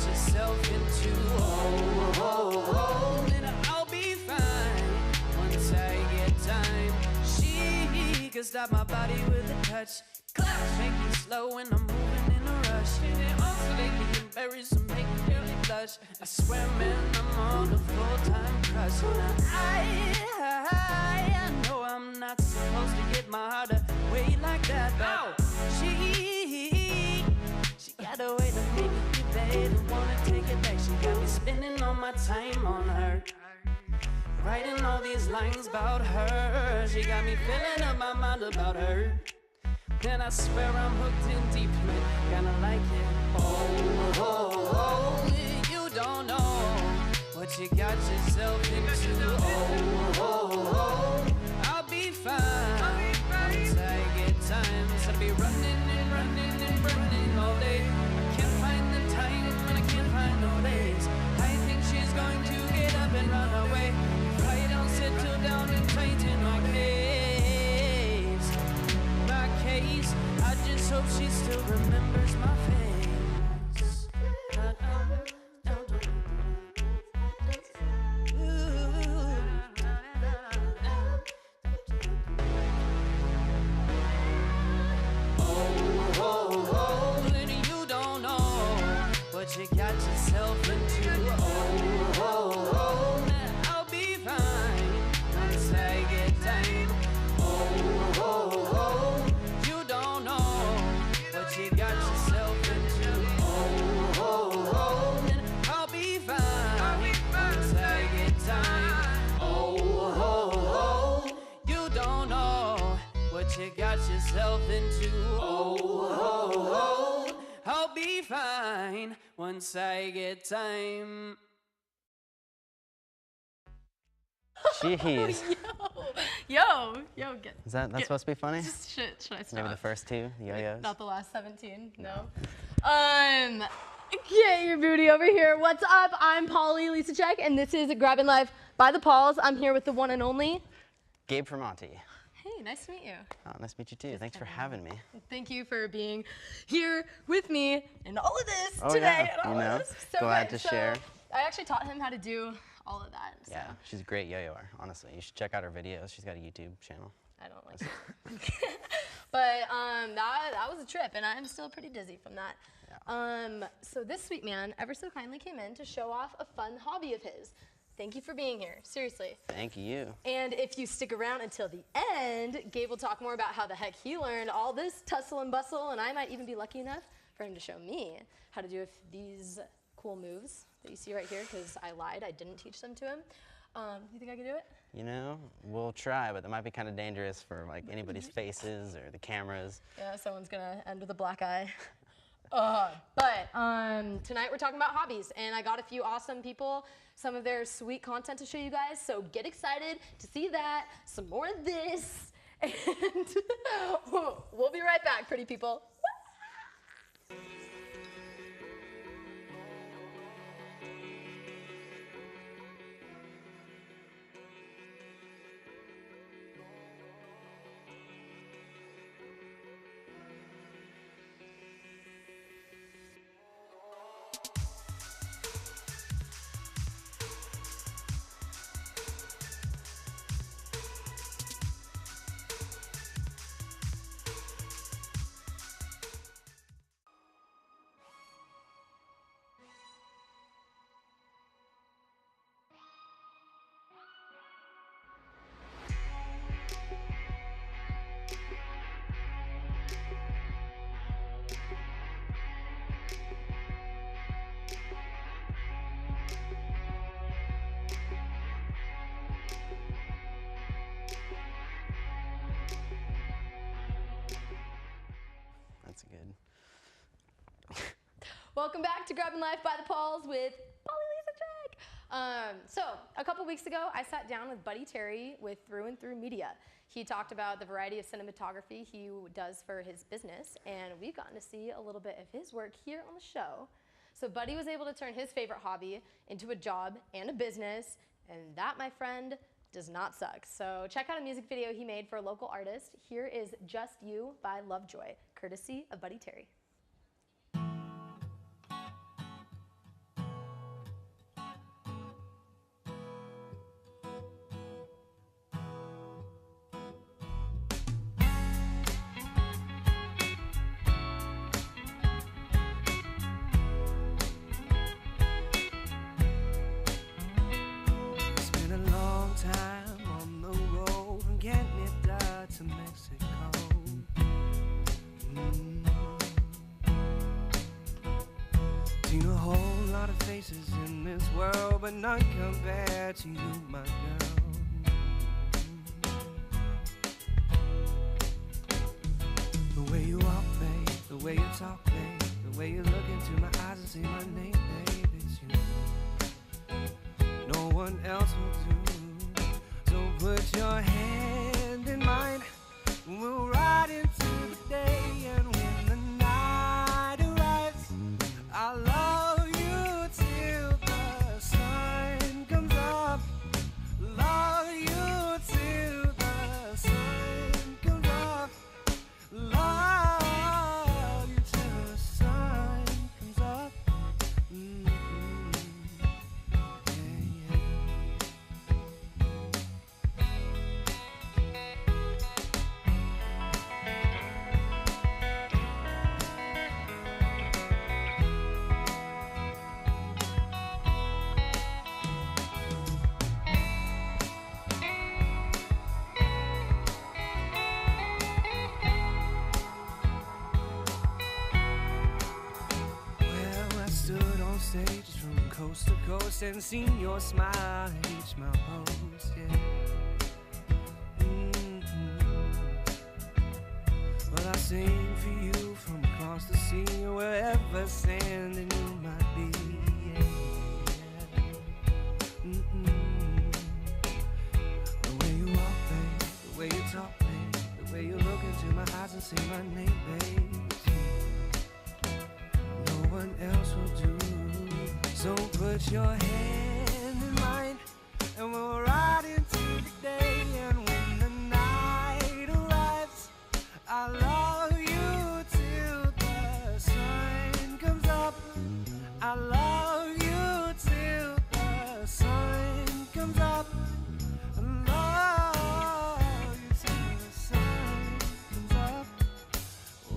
yourself into, then I'll be fine once I get time. She can stop my body with a touch. Claps make me slow when I'm moving in a rush. And also make me embarrassed and make me really blush. I swear, man, I'm on a full-time crush. I know I'm not supposed to get my heart away like that, but she got a way to make me feel bad and wanna take it back. She got me spending all my time on her, writing all these lines about her. She got me filling up my mind about her. And I swear I'm hooked in deep in it, kinda like it. You don't know what you got yourself into. I'll be fine once I get time. So I'll be running and running and running all day. I can't find the time when I can't find no days. I think she's going to get up and run away if I don't settle down and tighten our case. My case, I just hope she still remembers my face. You got yourself into, I'll be fine once I get time. You don't know what you got yourself into. I'll be fine once I get time. You don't know what you got yourself into. I'll be fine once I get time. Jeez. Yo, get. Is that supposed to be funny? Should I stop? Maybe the first two yo-yos. Not the last 17. No. Get your booty over here. What's up? I'm Polly Lisa Check, and this is Grabbin Live by the Pollz. I'm here with the one and only Gabe Fremonti. Hey, nice to meet you. Oh, nice to meet you too. Thanks for having me. Thank you for being here with me in all of this today. Yeah, and all of this. So glad good. to share. I actually taught him how to do all of that. So. Yeah, she's a great yo-yoer, honestly. You should check out her videos. She's got a YouTube channel. I don't like it. But that was a trip, and I'm still pretty dizzy from that. Yeah. So this sweet man ever so kindly came in to show off a fun hobby of his. Thank you for being here, seriously. Thank you. And if you stick around until the end, Gabe will talk more about how the heck he learned all this tussle and bustle, and I might even be lucky enough for him to show me how to do these cool moves that you see right here, because I lied, I didn't teach them to him. You think I can do it? You know, we'll try, but that might be kind of dangerous for like anybody's faces or the cameras. Yeah, someone's gonna end with a black eye. But tonight we're talking about hobbies, and I got a few awesome people, some of their sweet content to show you guys, so get excited to see that, some more of this, and we'll be right back, pretty people. That's good. Welcome back to Grabbin Life by the Pollz with Polly Lisa Check. So a couple weeks ago, I sat down with Buddy Terry with Through and Through Media. He talked about the variety of cinematography he does for his business, and we've gotten to see a little bit of his work here on the show. So Buddy was able to turn his favorite hobby into a job and a business, and that, my friend, does not suck. So check out a music video he made for a local artist. Here is Just You by Lovejoy, courtesy of Buddy Terry. Seen a whole lot of faces in this world, but none compared to you, my girl. The way you walk, babe, the way you talk, babe, the way you look into my eyes and say my name, babe, it's you. No one else will do. So put your hand in mine, and we'll ride into the day. And when the night arrives, I'll love you till the sun comes up. Love you till the sun comes up. Love you till the sun comes up. Yeah, yeah. Well, I stood on stages from coast to coast and seen your smile at each milepost, yeah. Well, I sing for you from across the sea, wherever standing you might be, yeah. The way you walk, babe, the way you talk, babe, the way you look into my eyes and say my name, babe. No one else will do. So put your hand in mine, and we'll ride into the day. And when the night arrives, I'll love you till the sun comes up. I love you till the sun comes up. I love you till the sun comes up.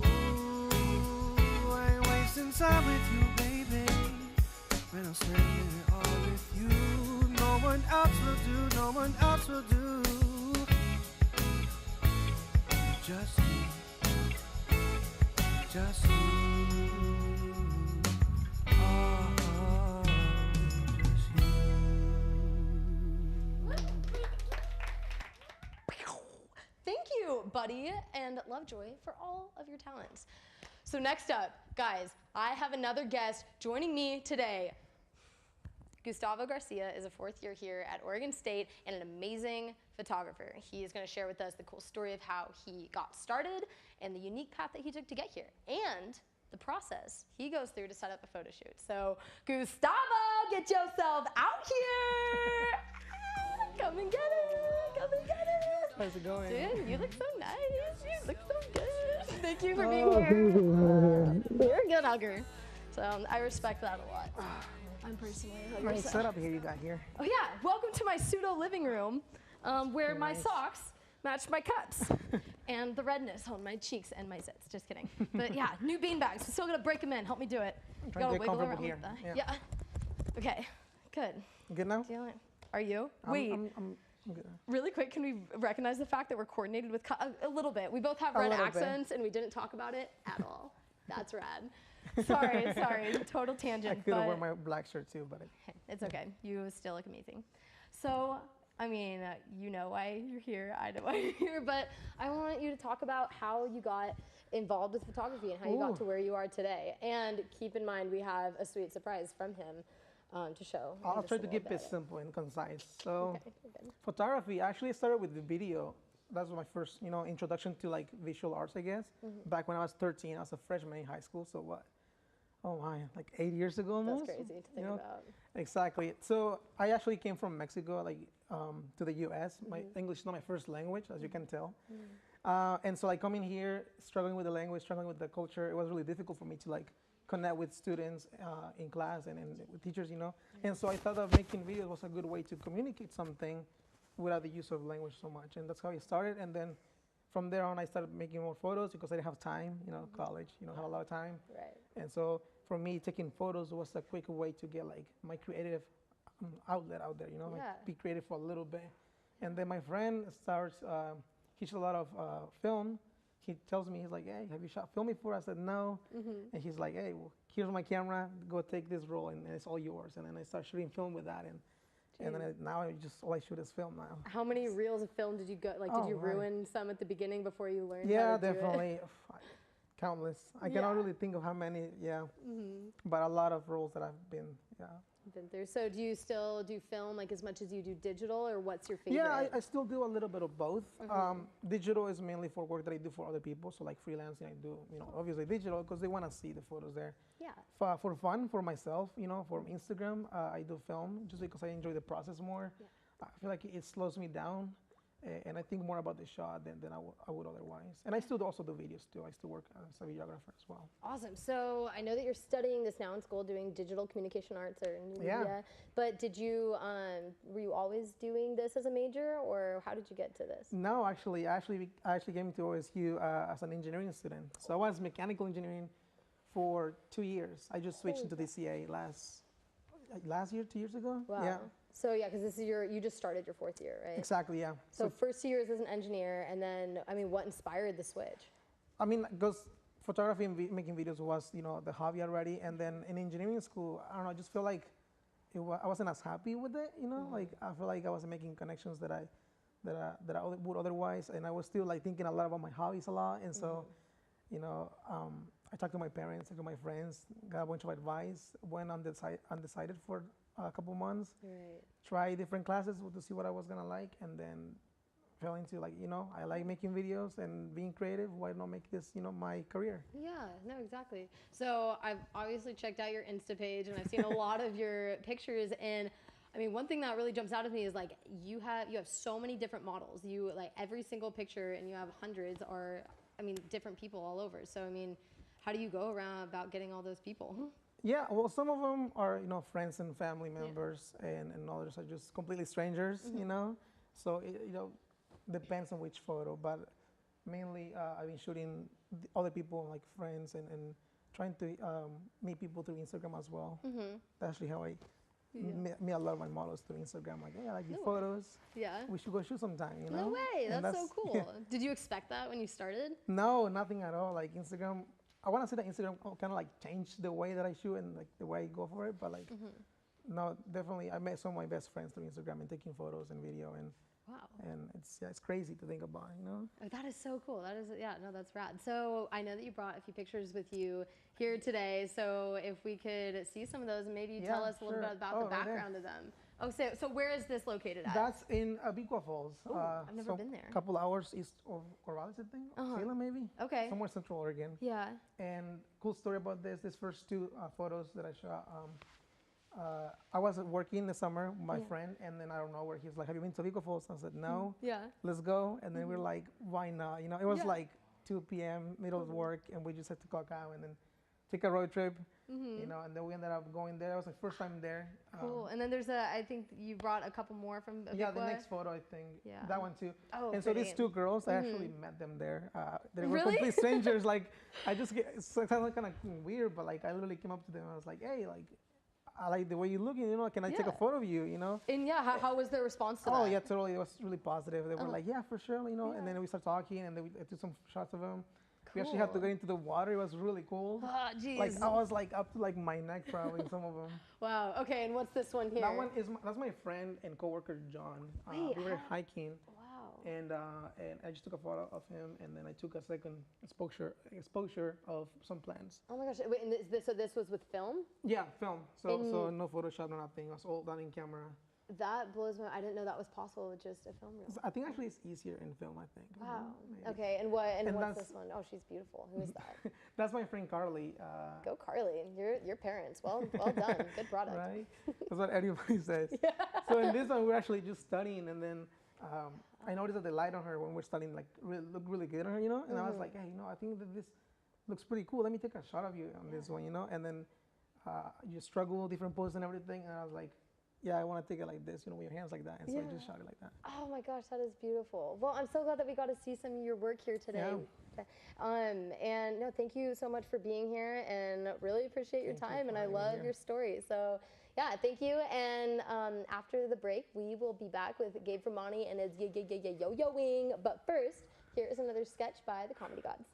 Ooh, I ain't wasting time with you, baby. When I'm spending it all with you, no one else will do, no one else will do. Just you, just you. Oh, just you. Thank you, Buddy and Lovejoy, for all of your talents. So next up, guys, I have another guest joining me today. Gustavo Garcia is a fourth year here at Oregon State and an amazing photographer. He is going to share with us the cool story of how he got started and the unique path that he took to get here and the process he goes through to set up a photo shoot. So Gustavo, get yourself out here. Come and get it, come and get it. How's it going? Dude, you look so nice. You look so good. Thank you for being here. You're a good hugger. So I respect that a lot. I'm personally a hugger. Nice setup here you got here. Oh yeah, welcome to my pseudo living room where my socks match my cups and the redness on my cheeks and my zits. Just kidding. But yeah, new beanbags. I'm still gonna break them in. Help me do it. I'm trying to get comfortable here. Like that. Yeah. Okay, good. Good now? Are you? Wait. I'm good. Really quick, can we recognize the fact that we're coordinated with a little bit? We both have red accents and we didn't talk about it at all. That's rad. Sorry, total tangent. I could have worn my black shirt too, but it's okay. You still look amazing. So, I mean, you know why you're here. I know why you're here, but I want you to talk about how you got involved with photography and how you got to where you are today. And keep in mind, we have a sweet surprise from him to show. I'll try to keep it simple and concise. So, photography actually started with the video. That was my first, introduction to like visual arts, I guess. Back when I was 13, I was a freshman in high school. So what? Oh my, like 8 years ago almost. That's crazy to think about. Exactly. So I actually came from Mexico, like to the U.S. My English is not my first language, as you can tell. And so like coming here, struggling with the language, struggling with the culture, it was really difficult for me to like connect with students in class and with teachers, And so I thought that making videos was a good way to communicate something without the use of language so much. And that's how it started. And then from there on, I started making more photos because I didn't have time, college, have a lot of time. Right. And so for me, taking photos was a quick way to get like my creative outlet out there, like be creative for a little bit. And then my friend starts, he shot a lot of film. he tells me, he's like, hey, have you shot film before? I said, no. And he's like, hey, well, here's my camera. Go take this role, and it's all yours. And then I start shooting film with that. And then now all I shoot is film now. How many reels of film did you go? Like, did you ruin some at the beginning before you learned? Yeah, how to definitely. Countless. I cannot really think of how many. Yeah. But a lot of roles that I've been. Yeah. Been through. So do you still do film like as much as you do digital, or what's your favorite? Yeah, I still do a little bit of both. Digital is mainly for work that I do for other people. So like freelancing, I do, obviously digital because they want to see the photos there. Yeah. For fun, for myself, for Instagram, I do film just because I enjoy the process more. Yeah. I feel like it slows me down, and I think more about the shot than I would otherwise. And I still also do videos too. I still work as a videographer as well. Awesome. So I know that you're studying this now in school, doing digital communication arts or new media. But did you, were you always doing this as a major, or how did you get to this? No, actually, I came to OSU as an engineering student. So I was mechanical engineering for 2 years. I just switched into DCA last year, 2 years ago. Wow. Yeah. So yeah, because this is you just started your 4th year, right? Exactly, yeah. So first 2 years as an engineer, and then, I mean, what inspired the switch? I mean, because photography and making videos was, the hobby already. And then in engineering school, I don't know, I just feel like I wasn't as happy with it, Like, I feel like I wasn't making connections that I would otherwise. And I was still, like, thinking a lot about my hobbies a lot. And so, I talked to my parents, talked to my friends, got a bunch of advice, went undecided for a couple months, try different classes to see what I was gonna like, and then fell into like, I like making videos and being creative. Why not make this, my career? Yeah, no, exactly. So I've obviously checked out your Insta page, and I've seen a lot of your pictures. And I mean, one thing that really jumps out at me is like you have so many different models. You like every single picture, and you have hundreds or different people all over. So I mean, how do you go around about getting all those people? Yeah, well, some of them are, friends and family members, and others are just completely strangers, So, it, depends on which photo, but mainly I've been shooting other people, like friends, and trying to meet people through Instagram as well. That's actually how I meet a lot of my models through Instagram. Like, hey, I like your photos. Yeah. We should go shoot sometime, No way, that's so cool. Yeah. Did you expect that when you started? No, nothing at all. Like Instagram, I want to say that Instagram kind of like changed the way that I shoot and like the way I go for it. But like, no, definitely, I met some of my best friends through Instagram and taking photos and video, and and it's crazy to think about, Oh, that is so cool. That is, that's rad. So I know that you brought a few pictures with you here today. So if we could see some of those, and maybe tell us a little bit about the background of them. Oh, so where is this located at? That's in Abiqua Falls. Ooh, I've never been there. A couple hours east of Corvallis, I think. Salem, maybe. Okay. Somewhere Central Oregon. Yeah. And cool story about this first two photos that I shot. I was working in the summer with my friend, and then I don't know where he was like, have you been to Abiqua Falls? I said, no. Yeah. Let's go. And then we were like, why not? It was like 2 p.m., middle of work, and we just had to clock out and then take a road trip. And then we ended up going there. It was my first time there. Cool. And then there's I think you brought a couple more from Abiqua. Yeah, the next photo, I think. Yeah. That one too. Oh, and so these two girls, I actually met them there. They were Really? complete strangers. Like, it's kind of weird, but like, I literally came up to them and I was like, hey, like, I like the way you're looking, can I take a photo of you, And how was their response to that? Oh, yeah, totally. It was really positive. They were like, yeah, for sure, and then we started talking, and then I took some shots of them. Cool. We actually had to get into the water. It was really cool. Oh, geez. Like, I was like up to like my neck probably in some of them. Wow. Okay, and what's this one here? That one is that's my friend and coworker John. We were hiking. Wow. And I just took a photo of him, and then I took a second exposure of some plants. Oh my gosh! Wait, and this was with film? Yeah, film. So no Photoshop, no nothing. It was all done in camera. That blows my. I didn't know that was possible with just a film reel. I think actually it's easier in film. I think. Wow. Maybe. Okay, and what's this one? Oh, she's beautiful. Who is that? That's my friend Carly. Go Carly! Your parents. Well done. Good product. Right. That's what everybody says. Yeah. So in this one, we're actually just studying, and then I noticed that the light on her when we're studying looked really good on her, And I was like, hey, I think that this looks pretty cool. Let me take a shot of you on this one, And then you struggle different poses and everything, and I was like, yeah, I want to take it like this, with your hands like that. And so I just shot it like that. Oh my gosh, that is beautiful. Well, I'm so glad that we got to see some of your work here today. Yeah. And no, thank you so much for being here, and really appreciate your time. And I love your story. So yeah, thank you. And after the break, we will be back with Gabe Fremonti and his yo-yoing. But first, Here is another sketch by the Comedy Gods.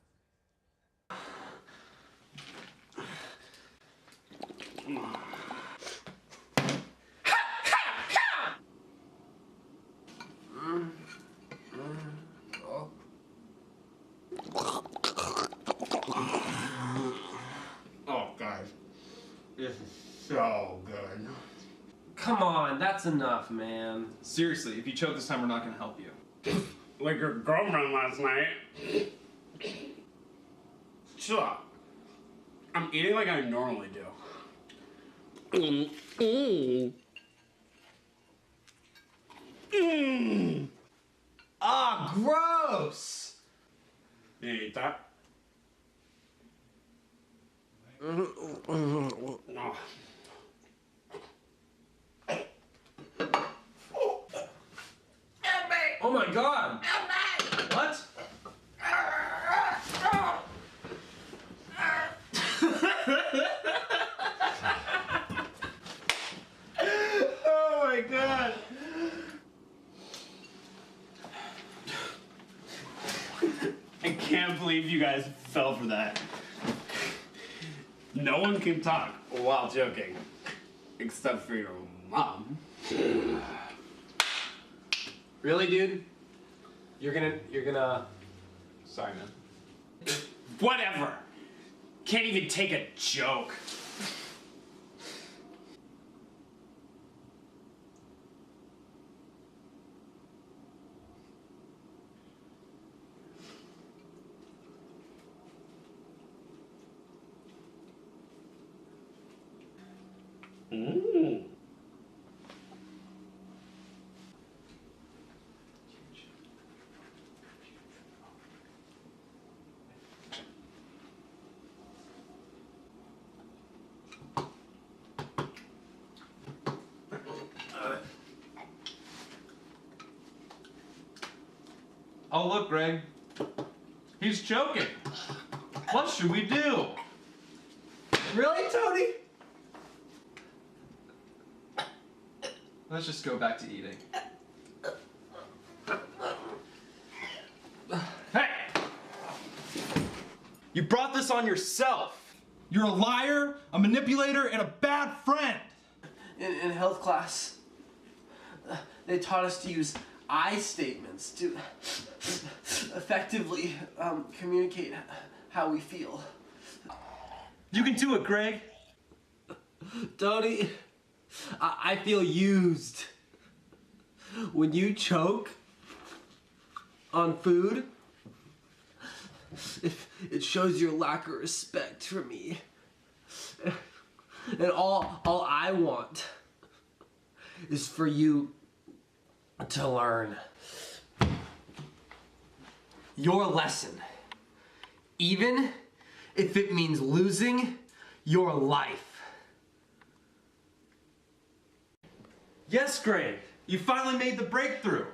Oh, guys, this is so good. Come on, that's enough, man. Seriously, if you choke this time, we're not gonna help you. Like your girlfriend last night. Chill out. I'm eating like I normally do. Ah, gross! You eat that? No. Oh my god! What? Oh my god. I can't believe you guys fell for that. No one can talk while joking, except for your mom. Really, dude? You're gonna... Sorry, man. Whatever. Can't even take a joke. Oh, look, Greg. He's choking. What should we do? Really, Tony? Let's just go back to eating. Hey! You brought this on yourself. You're a liar, a manipulator, and a bad friend. In health class, they taught us to use I statements to effectively communicate how we feel. You can do it, Greg. Tony, I feel used. When you choke on food, it shows your lack of respect for me. And all I want is for you to learn your lesson, even if it means losing your life. Yes, Greg. You finally made the breakthrough.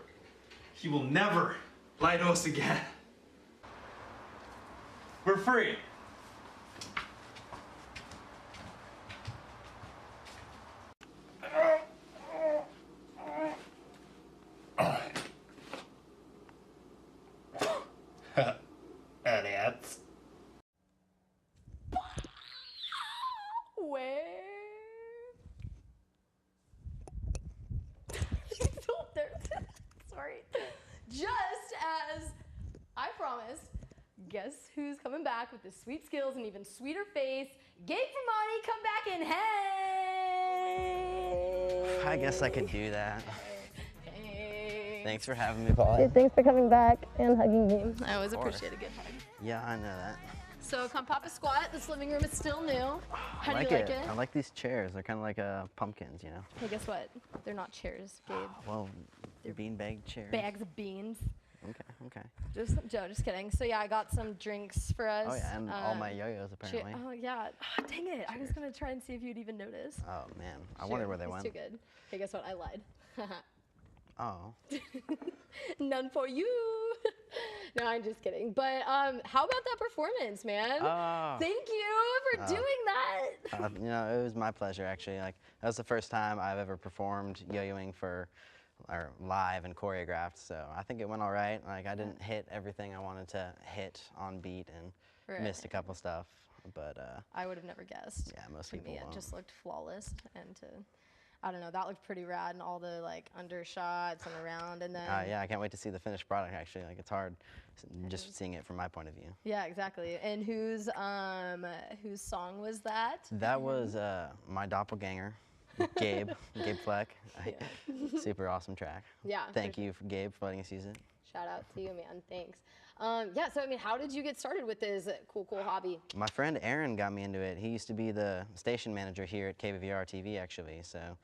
He will never lie to us again. We're free. Idiots. Where? Sorry. Just as I promised, guess who's coming back with the sweet skills and even sweeter face? Gabe Fremonti, come back and hey! I guess I could do that. Hey. Thanks for having me, Paul. Dude, thanks for coming back and hugging me. I always appreciate a good hug. Yeah, I know that. So come pop a squat. This living room is still new. How do I you like it? I like these chairs. They're kind of like pumpkins, you know? Hey, guess what? They're not chairs, Gabe. Well, they're beanbag chairs. Bags of beans. Okay. Just kidding. So yeah, I got some drinks for us. Oh yeah, and all my yo-yos apparently. Oh yeah. Oh, dang it. I was gonna try and see if you'd even notice. Oh man, I wonder where they went. Too good. Hey, guess what? I lied. Oh. None for you. No, I'm just kidding. But how about that performance, man? Oh. Thank you for doing that. You know, it was my pleasure actually. Like that was the first time I've ever performed yo-yoing for or live and choreographed. So I think it went all right. Like I didn't hit everything I wanted to hit on beat and missed a couple stuff. But I would have never guessed. yeah, most For people me, it won't. just looked flawless, and I don't know, that looked pretty rad, and all the like undershots and around, and then. Yeah, I can't wait to see the finished product. Actually, like it's hard just seeing it from my point of view. Yeah, exactly. And whose song was that? That was my doppelganger, Gabe Fleck. Super awesome track. Yeah. Thank you, Gabe, for letting us use it. Shout out to you, man. Thanks. Yeah, so I mean, how did you get started with this cool hobby? My friend Aaron got me into it. He used to be the station manager here at KBVR TV, actually. So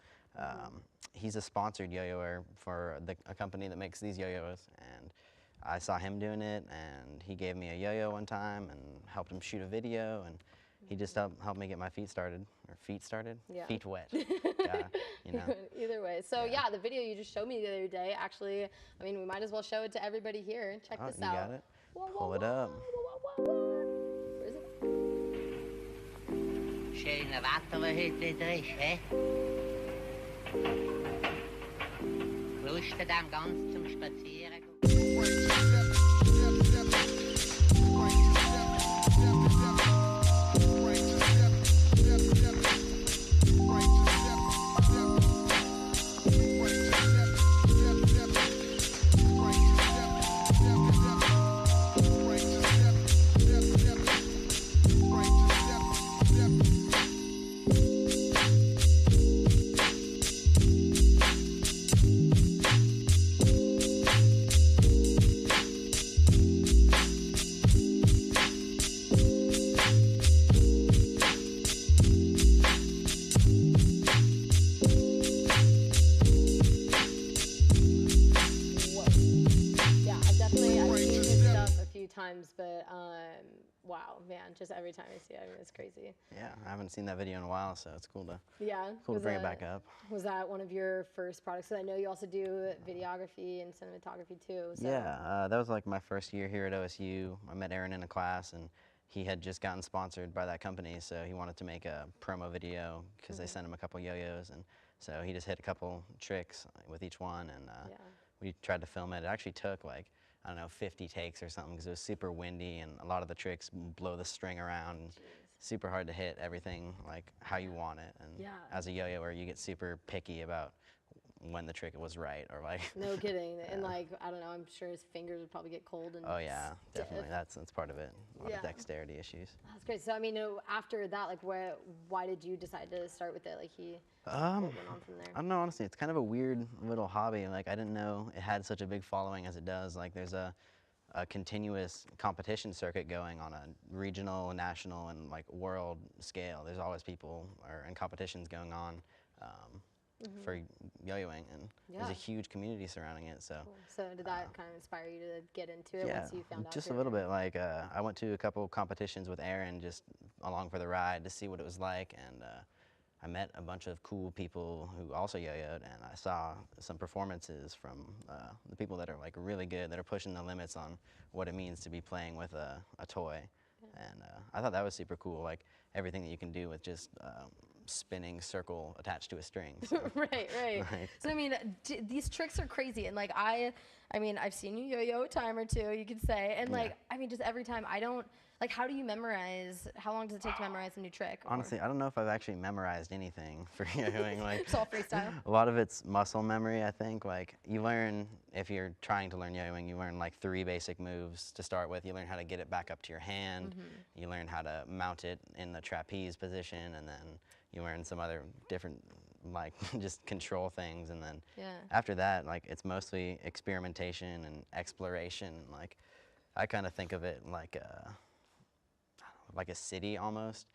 he's a sponsored yo-yoer for a company that makes these yo-yos. And I saw him doing it, and he gave me a yo-yo one time and helped him shoot a video. And he just helped me get my feet started. Or feet started? Yeah. Feet wet. Yeah, you know. Either way. So yeah, the video you just showed me the other day, actually, I mean, we might as well show it to everybody here. Check this out. You got it. Whoa, Pull it up. Where is it? Schöne Wetter heute durch, hä? Lust dann ganz zum Spazieren. But wow, man, just every time I see it, I mean, it's crazy. Yeah, I haven't seen that video in a while, so it's cool to bring it back up. Was that one of your first products? So I know you also do videography and cinematography too. So. Yeah, that was like my first year here at OSU. I met Aaron in a class, and he had just gotten sponsored by that company, so he wanted to make a promo video because they sent him a couple yo-yos, and so he just hit a couple tricks with each one, and we tried to film it. It actually took like, I don't know, 50 takes or something because it was super windy and a lot of the tricks blow the string around. And super hard to hit everything like how you want it. And as a yo-yoer, you get super picky about when the trick was right or like. No kidding. And like, I don't know, I'm sure his fingers would probably get cold and oh yeah, stiff. definitely. That's part of it. A lot of dexterity issues. That's great. So I mean, after that, like, why did you decide to start with it? Like what went on from there? I don't know, honestly. It's kind of a weird little hobby. Like, I didn't know it had such a big following as it does. Like, there's a continuous competition circuit going on a regional, national, and like world scale. There's always people and competitions going on for yo-yoing, and there's a huge community surrounding it. So, cool. So did that kind of inspire you to get into it once you found out? Just a little bit. Like, I went to a couple competitions with Aaron just along for the ride to see what it was like, and I met a bunch of cool people who also yo-yoed, and I saw some performances from the people that are like really good, that are pushing the limits on what it means to be playing with a toy. And I thought that was super cool, like everything that you can do with just spinning circle attached to a string. So. Right. So I mean, these tricks are crazy, and like I mean, I've seen you yo-yo a time or two, you could say, and like I mean, just every time I don't. Like, how do you memorize? How long does it take to memorize a new trick? Honestly, I don't know if I've actually memorized anything for yo-yoing. Like, it's all freestyle. A lot of it's muscle memory, I think. Like, you learn, if you're trying to learn yo-yoing, you learn like 3 basic moves to start with. You learn how to get it back up to your hand. You learn how to mount it in the trapeze position, and then you learn some other different, like, just control things. And then after that, like, it's mostly experimentation and exploration. Like, I kind of think of it like a city almost.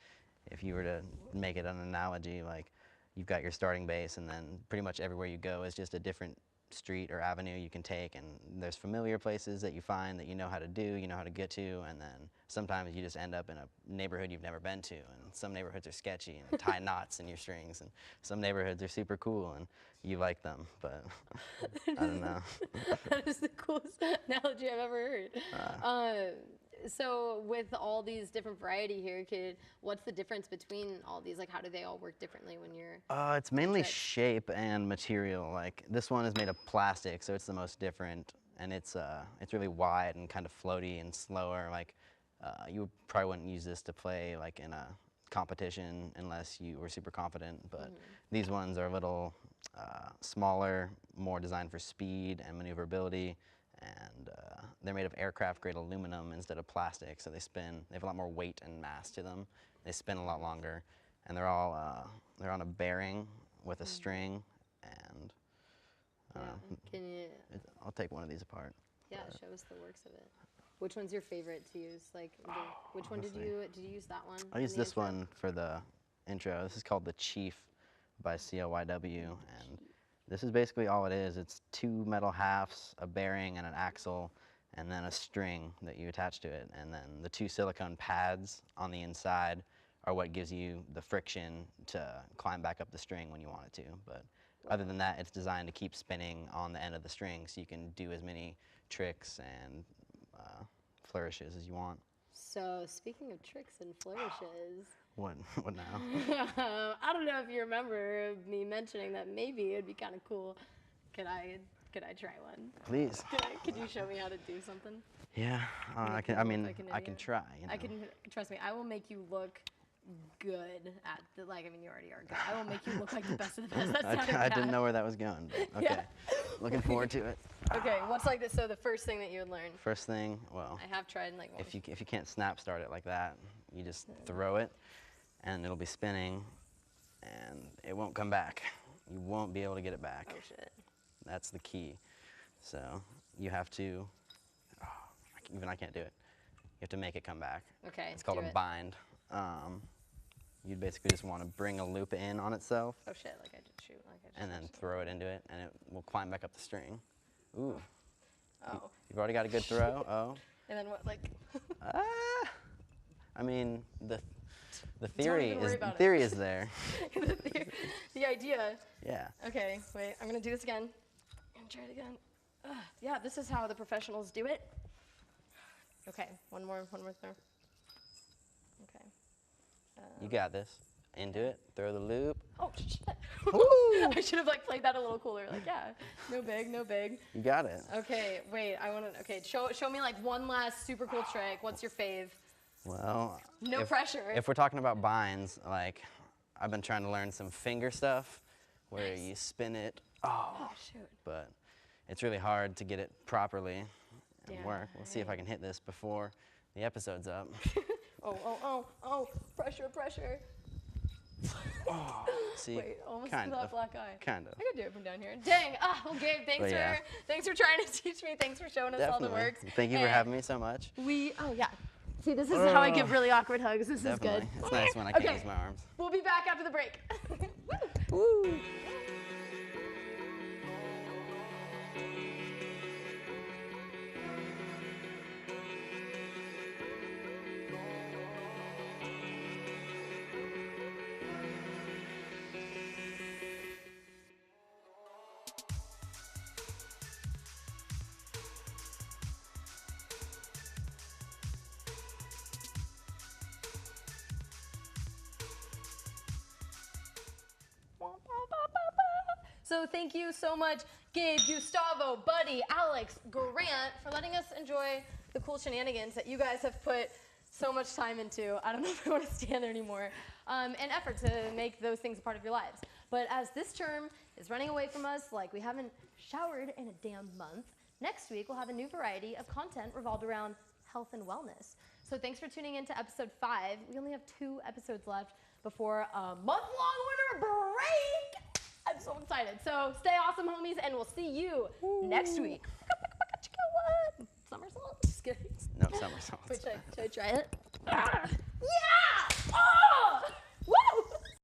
If you were to make it an analogy, like you've got your starting base, and then pretty much everywhere you go is just a different street or avenue you can take, and there's familiar places that you find that you know how to do, you know how to get to, and then sometimes you just end up in a neighborhood you've never been to, and some neighborhoods are sketchy and tie knots in your strings, and some neighborhoods are super cool and you like them, but I don't know. That is the coolest analogy I've ever heard. So with all these different variety here, what's the difference between all these? Like, how do they all work differently when you're? It's mainly shape and material. Like this one is made of plastic, so it's the most different, and it's really wide and kind of floaty and slower. Like you probably wouldn't use this to play like in a competition unless you were super confident. But these ones are a little smaller, more designed for speed and maneuverability. And they're made of aircraft-grade aluminum instead of plastic, so they have a lot more weight and mass to them. They spin a lot longer, and they're all they're on a bearing with a string. And I'll take one of these apart. Yeah, show us the works of it. Which one's your favorite to use? Like, which one did you use? That one? I used this one for the intro. This is called the Chief by CLYW, and this is basically all it is. It's 2 metal halves, a bearing and an axle, and then a string that you attach to it. And then the 2 silicone pads on the inside are what gives you the friction to climb back up the string when you want it to. But other than that, it's designed to keep spinning on the end of the string so you can do as many tricks and flourishes as you want. So speaking of tricks and flourishes. What now? I don't know if you remember me mentioning that maybe it'd be kind of cool. Could I try one? Please. Could you show me how to do something? Yeah, I can try. You know. I can. Trust me. I will make you look good at the. Like, I mean, you already are good. I will make you look like the best of the best. That sounded I bad. didn't know where that was going. But okay. Yeah. Looking forward to it. Okay. What's like this? So the first thing that you would learn. First thing, well. I have tried like. If you can't snap start it like that, you just throw it, and it'll be spinning, and it won't come back. You won't be able to get it back. Oh shit. That's the key. So you have to. Even I can't do it. You have to make it come back. Okay. It's called a bind. You'd basically just want to bring a loop in on itself. Oh shit! Like I just shoot. Like I just. And then throw it into it, and it will climb back up the string. Ooh. Oh. You've already got a good throw. Oh. And then what? Like. I mean, the theory is there. The idea. Yeah. Okay. Wait. I'm gonna do this again. I'm gonna try it again. Yeah. This is how the professionals do it. Okay. One more throw. Okay. You got this. Into it. Throw the loop. Oh shit! I should have like played that a little cooler. Like, yeah, no big. You got it. Okay, wait. I want to. Okay, show me like one last super cool trick. What's your fave? Well. No pressure. If we're talking about binds, like I've been trying to learn some finger stuff, where you spin it. Oh shoot! But it's really hard to get it properly and work. We'll see if I right. can hit this before the episode's up. Oh! Pressure! Oh, see, wait, almost kind to that of, black eye. kind of. I could do it from down here. Dang! Well, Gabe, thanks for trying to teach me. Thanks for showing us all the works. Thank you for having me so much. Oh yeah. See, this is how I give really awkward hugs. This is good. It's nice when I can't use my arms. We'll be back after the break. Woo! So thank you so much, Gabe, Gustavo, Buddy, Alex, Grant, for letting us enjoy the cool shenanigans that you guys have put so much time into. I don't know if I want to stand there anymore. And effort to make those things a part of your lives. But as this term is running away from us like we haven't showered in a damn month, next week we'll have a new variety of content revolved around health and wellness. So thanks for tuning in to episode 5. We only have 2 episodes left before a month-long winter break. I'm so excited. So stay awesome, homies, and we'll see you next week. Somersault? Just kidding. No somersaults. Wait, should I try it? Yeah! Oh!